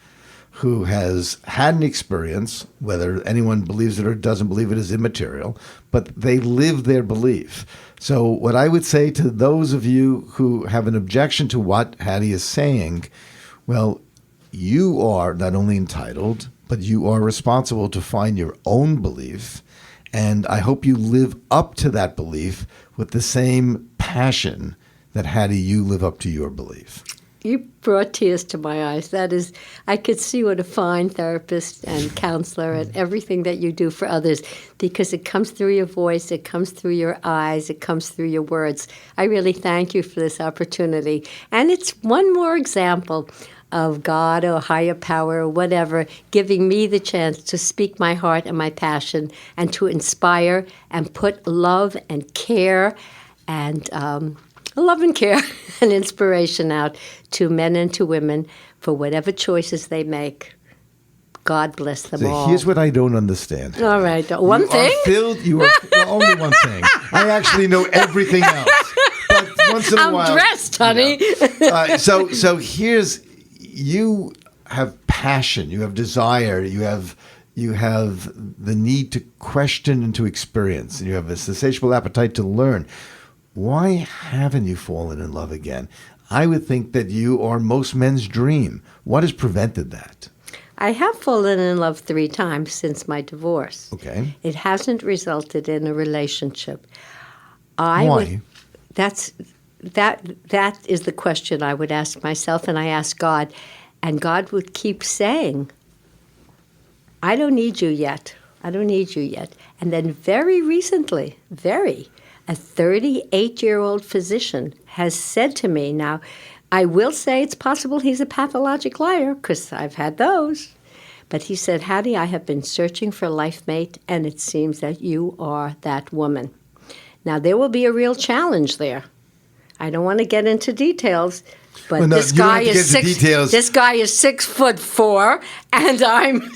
who has had an experience, whether anyone believes it or doesn't believe it is immaterial, but they live their belief. So what I would say to those of you who have an objection to what Hattie is saying, well, you are not only entitled, but you are responsible to find your own belief. And I hope you live up to that belief with the same passion that Hattie, you live up to your belief. You brought tears to my eyes. That is, I could see what a fine therapist and counselor and everything that you do for others, because it comes through your voice, it comes through your eyes, it comes through your words. I really thank you for this opportunity. And it's one more example of God or higher power or whatever, giving me the chance to speak my heart and my passion and to inspire and put love and care and and inspiration out to men and to women for whatever choices they make. God bless them all. Here's what I don't understand. All right. One thing? You are only one thing. I actually know everything else. But once in a while. I'm dressed, honey. So here's, you have passion, you have desire, you have the need to question and to experience, and you have a insatiable appetite to learn. Why haven't you fallen in love again? I would think that you are most men's dream. What has prevented that? I have fallen in love 3 times since my divorce. Okay. It hasn't resulted in a relationship. Why? That is the question I would ask myself, and I ask God. And God would keep saying, I don't need you yet. I don't need you yet. And then very recently, a 38-year-old physician has said to me, now, I will say it's possible he's a pathologic liar, because I've had those. But he said, Hattie, I have been searching for a life mate, and it seems that you are that woman. Now, there will be a real challenge there. I don't want to get into details, but well, no, this guy is 6'4", and I'm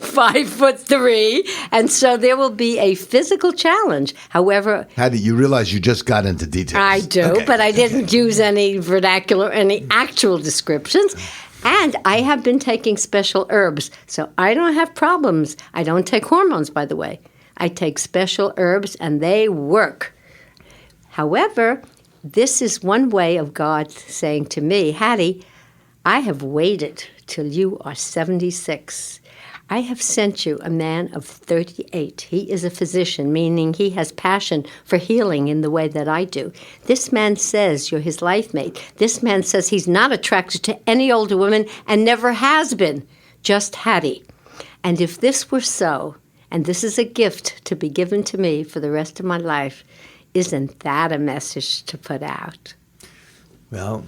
5'3", and so there will be a physical challenge. However, Hattie, you realize you just got into details. I do, okay. But I didn't use any vernacular, any actual descriptions. And I have been taking special herbs, so I don't have problems. I don't take hormones, by the way. I take special herbs, and they work. However, this is one way of God saying to me, Hattie, I have waited till you are 76. I have sent you a man of 38. He is a physician, meaning he has passion for healing in the way that I do. This man says you're his life mate. This man says he's not attracted to any older woman and never has been, just Hattie. And if this were so, and this is a gift to be given to me for the rest of my life, isn't that a message to put out? Well,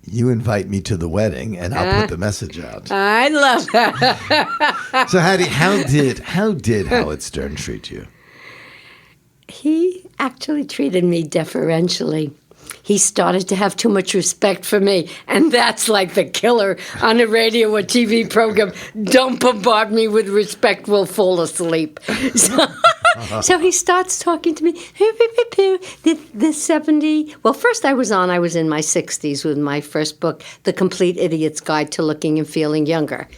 you invite me to the wedding, and I'll put the message out. I love that. So, Hattie, how did Howard Stern treat you? He actually treated me deferentially. he started to have too much respect for me. And that's like the killer on a radio or TV program. Don't bombard me with respect, we'll fall asleep. So he starts talking to me. The 70, well, first I was in my 60s with my first book, The Complete Idiot's Guide to Looking and Feeling Younger.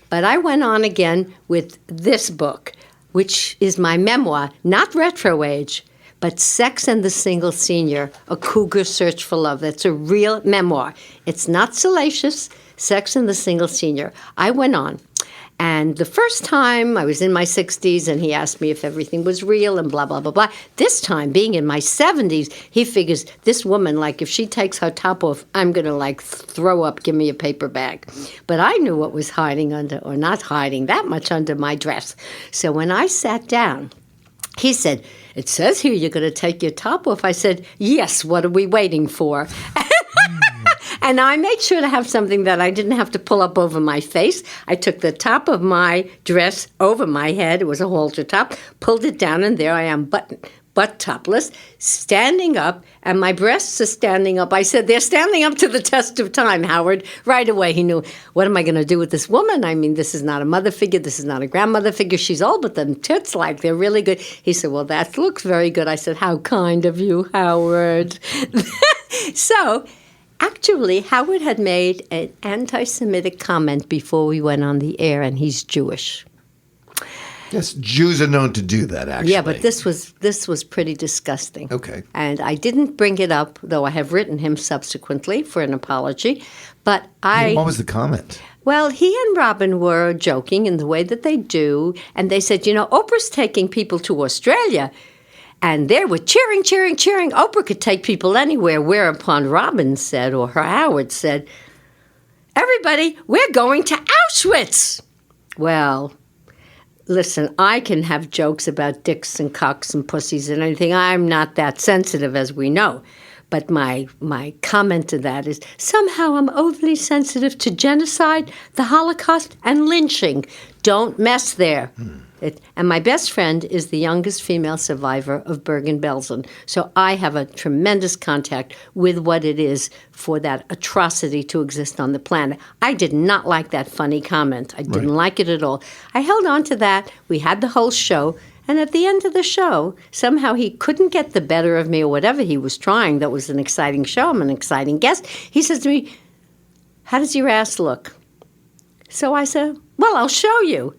But I went on again with this book, which is my memoir, not Retroage, but Sex and the Single Senior, A Cougar Search for Love. That's a real memoir. It's not salacious, Sex and the Single Senior. I went on. And the first time, I was in my 60s, and he asked me if everything was real and blah, blah, blah, blah. This time, being in my 70s, he figures this woman, like, if she takes her top off, I'm going to, like, throw up, give me a paper bag. But I knew what was hiding under, or not hiding that much under my dress. So when I sat down, he said, it says here you're going to take your top off. I said, yes, what are we waiting for? And I made sure to have something that I didn't have to pull up over my face. I took the top of my dress over my head. It was a halter top. Pulled it down, and there I am, butt topless, standing up, and my breasts are standing up. I said, they're standing up to the test of time, Howard. Right away, he knew, what am I going to do with this woman? I mean, this is not a mother figure. This is not a grandmother figure. She's old, but them tits, like, they're really good. He said, well, that looks very good. I said, how kind of you, Howard. So, actually, Howard had made an anti-Semitic comment before we went on the air, and he's Jewish. Yes, Jews are known to do that, actually. Yeah, but this was pretty disgusting. Okay. And I didn't bring it up, though I have written him subsequently for an apology. But What was the comment? Well, he and Robin were joking in the way that they do, and they said, Oprah's taking people to Australia. And they were cheering, cheering, cheering. Oprah could take people anywhere, whereupon Robin said, or Howard said, everybody, we're going to Auschwitz. Well, listen, I can have jokes about dicks and cocks and pussies and anything. I'm not that sensitive, as we know. But my comment to that is, somehow I'm overly sensitive to genocide, the Holocaust, and lynching. Don't mess there. And my best friend is the youngest female survivor of Bergen-Belsen. So I have a tremendous contact with what it is for that atrocity to exist on the planet. I did not like that funny comment. I didn't like it at all. I held on to that. We had the whole show. And at the end of the show, somehow he couldn't get the better of me or whatever he was trying. That was an exciting show. I'm an exciting guest. He says to me, how does your ass look? So I said, well, I'll show you.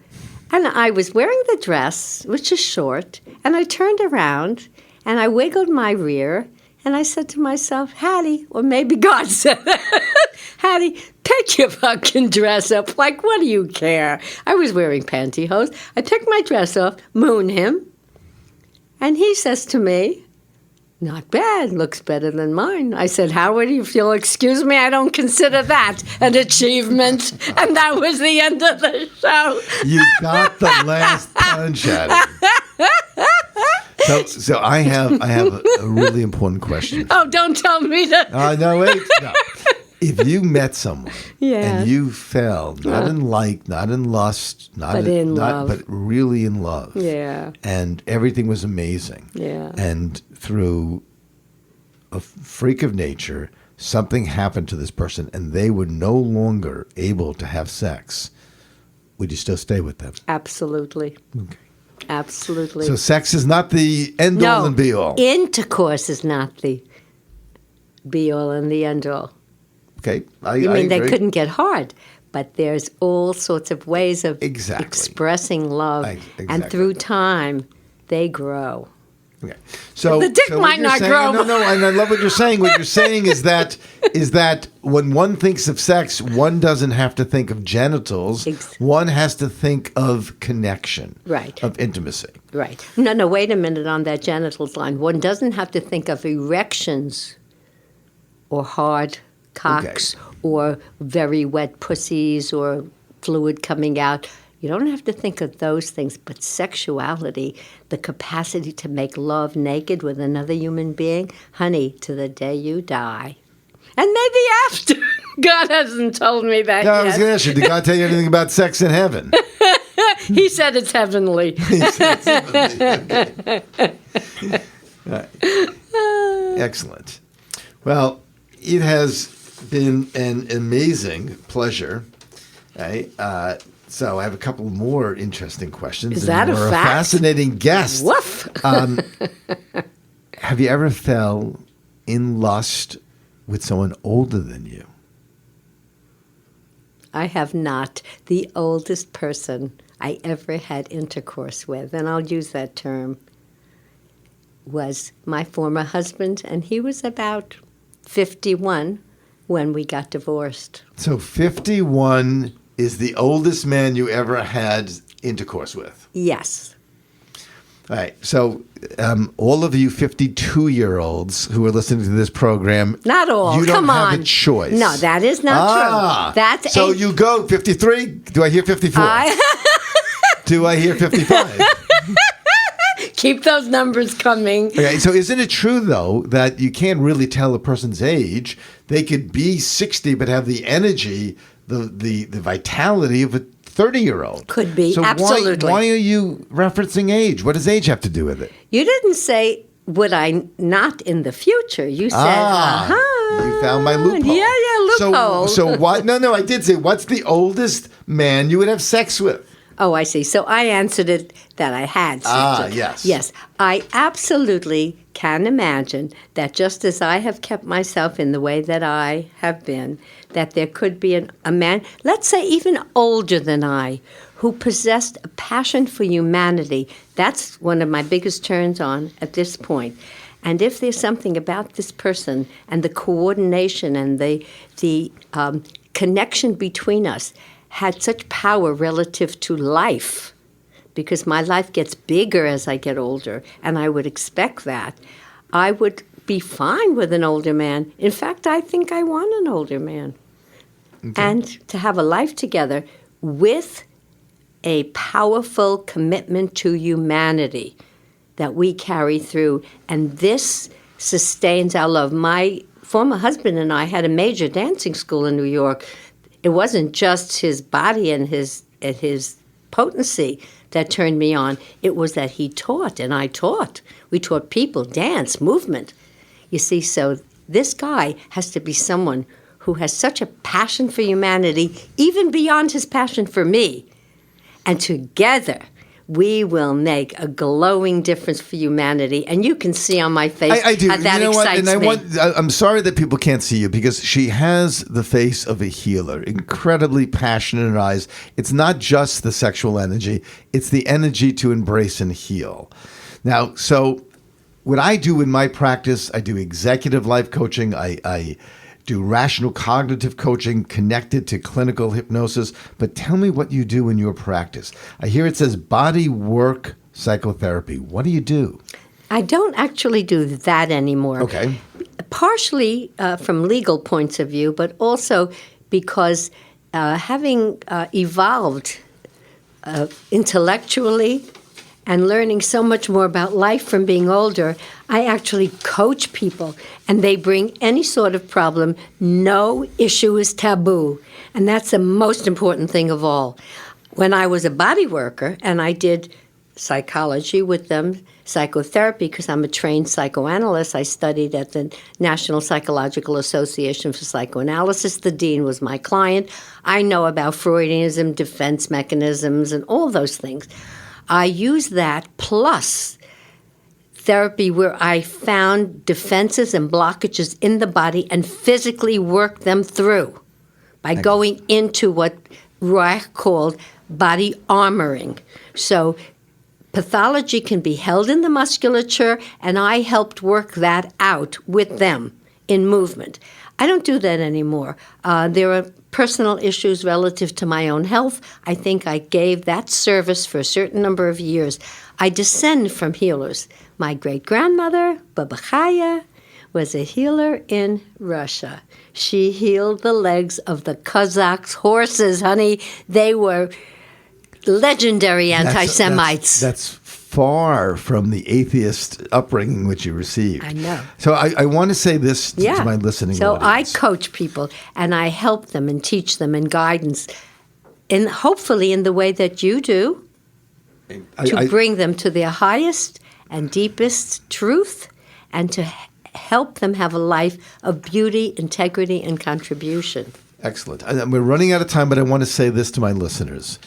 And I was wearing the dress, which is short, and I turned around, and I wiggled my rear, and I said to myself, Hattie, or maybe God said, Hattie, pick your fucking dress up. Like, what do you care? I was wearing pantyhose. I picked my dress off, moon him, and he says to me, not bad, looks better than mine. I said, Howard, if you'll excuse me, I don't consider that an achievement. And that was the end of the show. You got the last punch at it. So I have a really important question. Oh, don't tell me that. No, wait. No. If you met someone Yeah. and you fell, not in like, not in lust, But in love. but really in love. Yeah. And everything was amazing. Yeah. And through a freak of nature, something happened to this person and they were no longer able to have sex. Would you still stay with them? Absolutely. Okay. Absolutely. So sex is not the end all and be all. Intercourse is not the be all and the end all. Okay. You mean I they agree. couldn't get hard, but there's all sorts of ways of Exactly. expressing love. Exactly. And through time, they grow. Okay. So The dick what might you're not saying, grow. No, and I love what you're saying. What you're saying is that when one thinks of sex, one doesn't have to think of genitals. One has to think of connection. Right. Of intimacy. Right. No, wait a minute on that genitals line. One doesn't have to think of erections or hard cocks or very wet pussies or fluid coming out. You don't have to think of those things, but sexuality, the capacity to make love naked with another human being, honey, to the day you die. And maybe after. God hasn't told me that No, yet. I was going to ask you, did God tell you anything about sex in heaven? He said it's heavenly. Right. Excellent. Well, it has been an amazing pleasure. Right? So I have a couple more interesting questions. Is that a fact? fact? Fascinating guest. Woof. Have you ever fell in lust with someone older than you? I have not. The oldest person I ever had intercourse with, and I'll use that term, was my former husband, and he was about 51 when we got divorced. So 51 is the oldest man you ever had intercourse with. Yes. All right. So all of you 52-year-olds who are listening to this program, Not all. you don't Come have on. a choice. No, that is not true. That's so you go 53. Do I hear 54? Do I hear 55? Keep those numbers coming. Okay, so isn't it true, though, that you can't really tell a person's age? They could be 60 but have the energy, the vitality of a 30-year-old. Could be, so absolutely. Why are you referencing age? What does age have to do with it? You didn't say, would I not in the future? You said, You found my loophole. Yeah, loophole. So what? No, I did say, what's the oldest man you would have sex with? Oh, I see. So I answered it that I had. Yes. Yes. I absolutely can imagine that just as I have kept myself in the way that I have been, that there could be a man, let's say even older than I, who possessed a passion for humanity. That's one of my biggest turns on at this point. And if there's something about this person and the coordination and the connection between us had such power relative to life, because my life gets bigger as I get older, and I would expect that, I would be fine with an older man. In fact, I think I want an older man. Okay. And to have a life together with a powerful commitment to humanity that we carry through, and this sustains our love. My former husband and I had a major dancing school in New York. It wasn't just his body and his potency that turned me on. It was that he taught and I taught. We taught people dance, movement. You see, so this guy has to be someone who has such a passion for humanity, even beyond his passion for me. And together, we will make a glowing difference for humanity. And you can see on my face I do. How that you know excites what? me. I'm sorry that people can't see you because she has the face of a healer, incredibly passionate in her eyes. It's not just the sexual energy. It's the energy to embrace and heal. Now, so what I do in my practice, I do executive life coaching. I do rational cognitive coaching connected to clinical hypnosis. But tell me what you do in your practice. I hear it says body work psychotherapy. What do you do? I don't actually do that anymore. Okay. Partially from legal points of view, but also because having evolved intellectually and learning so much more about life from being older, I actually coach people, and they bring any sort of problem. No issue is taboo, and that's the most important thing of all. When I was a body worker, and I did psychology with them, psychotherapy, because I'm a trained psychoanalyst. I studied at the National Psychological Association for Psychoanalysis. The dean was my client. I know about Freudianism, defense mechanisms, and all those things. I use that plus therapy where I found defenses and blockages in the body and physically worked them through by going into what Reich called body armoring. So pathology can be held in the musculature, and I helped work that out with them in movement. I don't do that anymore. There are personal issues relative to my own health. I think I gave that service for a certain number of years. I descend from healers. My great-grandmother, Baba Chaya, was a healer in Russia. She healed the legs of the Cossacks' horses, honey. They were legendary anti-Semites. That's far from the atheist upbringing which you received. I know. So I want to say this to my listening audience. I coach people, and I help them and teach them in guidance, and hopefully in the way that you do, to bring them to their highest and deepest truth and to help them have a life of beauty, integrity, and contribution. Excellent. And we're running out of time, but I want to say this to my listeners.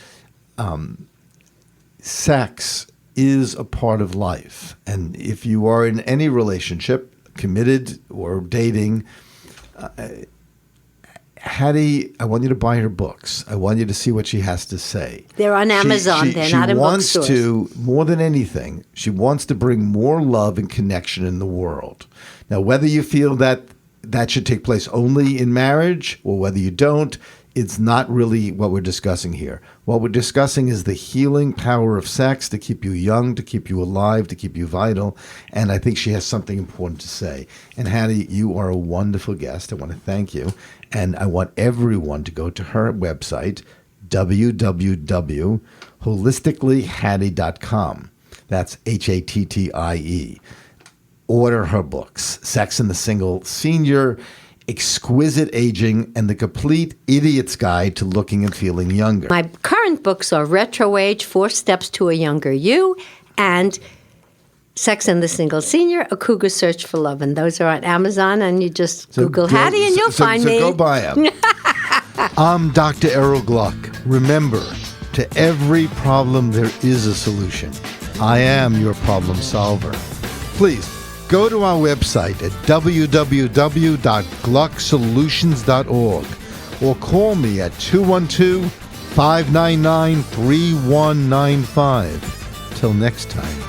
Sex is a part of life. And if you are in any relationship, committed or dating, Hattie, I want you to buy her books. I want you to see what she has to say. They're on Amazon. They're not in bookstores. She wants to, more than anything, she wants to bring more love and connection in the world. Now, whether you feel that should take place only in marriage or whether you don't, it's not really what we're discussing here. What we're discussing is the healing power of sex to keep you young, to keep you alive, to keep you vital. And I think she has something important to say. And Hattie, you are a wonderful guest. I want to thank you. And I want everyone to go to her website, www.holisticallyhattie.com. That's HATTIE. Order her books, Sex and the Single Senior, Exquisite Aging, and The Complete Idiot's Guide to Looking and Feeling Younger. My current books are Retroage, 4 Steps to a Younger You, and Sex and the Single Senior, A Cougar Search for Love. And those are on Amazon, and you just Google Hattie and you'll find me. So go buy them. I'm Dr. Errol Gluck. Remember, to every problem there is a solution. I am your problem solver. Please, go to our website at www.glucksolutions.org or call me at 212-599-3195. Till next time.